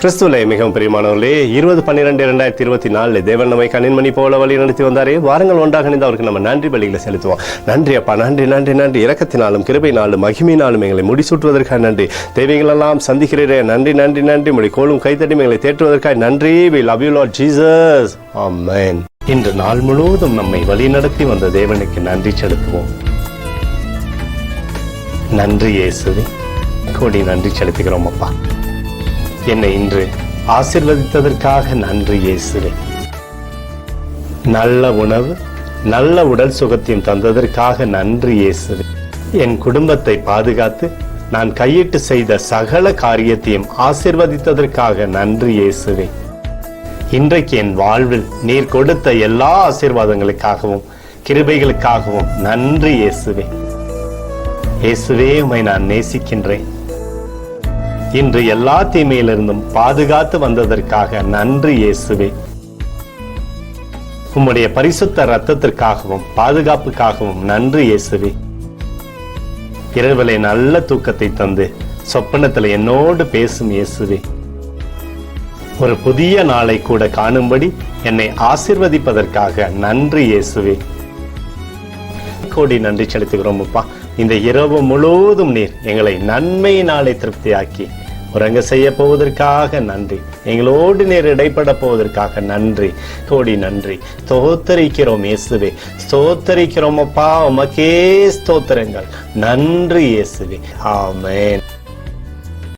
கிறிஸ்துவிலே மிகவும் பிரியமானவர்களே, 20/12/2024 தேவன் நம்மை கண்ணின்மணி போல வழி நடத்தி வந்தாரே. வாருங்கள் ஒன்றாக இணைந்து அவருக்கு நம்ம நன்றி பலிகளை செலுத்துவோம். நன்றி அப்பா, நன்றி நன்றி நன்றி. இரக்கத்தினாலும் கிருபையினாலும் மகிமையினாலும் எங்களை முடிசூட்டுவதற்காக நன்றி. தேவைகளெல்லாம் சந்திக்கிறீரே, நன்றி நன்றி நன்றி. முடி கோலும் கைத்தட்டி எங்களை தேற்றுவதற்காக நன்றி. We love you Lord Jesus. Amen. இன்று நாள் முழுவதும் நம்மை வழி நடத்தி வந்த தேவனுக்கு நன்றி செலுத்துவோம். நன்றி இயேசுவே, கோடி நன்றி செலுத்துகிறோம் அப்பா. என்னை இன்று ஆசீர்வதித்ததற்காக நன்றி இயேசுவே. நல்ல உணவு, நல்ல உடல் சுகத்தையும் தந்ததற்காக நன்றி இயேசுவே. என் குடும்பத்தை பாதுகாத்து நான் கையிட்டு செய்த சகல காரியத்தையும் ஆசீர்வதித்ததற்காக நன்றி இயேசுவே. இன்றைக்கு என் வாழ்வில் நீர் கொடுத்த எல்லா ஆசீர்வாதங்களுக்காகவும் கிருபைகளுக்காகவும் நன்றி இயேசுவே. இயேசுவே, உம்மை நான் நேசிக்கின்றேன். இன்று எல்லா தீமையிலிருந்தும் பாதுகாத்து வந்ததற்காக நன்றி இயேசுவே. உம்முடைய பரிசுத்த இரத்தத்திற்காகவும் பாதுகாப்புக்காகவும் நன்றி இயேசுவே. இரவிலே நல்ல தூக்கத்தை தந்து சொப்பனத்தில் என்னோடு பேசும் இயேசுவே. ஒரு புதிய நாளை கூட காணும்படி என்னை ஆசீர்வதிப்பதற்காக நன்றி இயேசுவே. கோடி நன்றி செலுத்துகிறோம் அப்பா. இந்த இரவு முழுவதும் நீர் எங்களை நன்மையினாலே திருப்தியாக்கி உறங்க செய்ய போவதற்காக நன்றி. எங்களோடு நீர் இடைப்பட போவதற்காக நன்றி, கோடி நன்றி. ஸ்தோத்தரிக்கிறோம் இயேசுவே, ஸ்தோத்தரிக்கிறோம் அப்பா. உமக்கே ஸ்தோத்திரங்கள். நன்றி இயேசுவே. ஆமென்.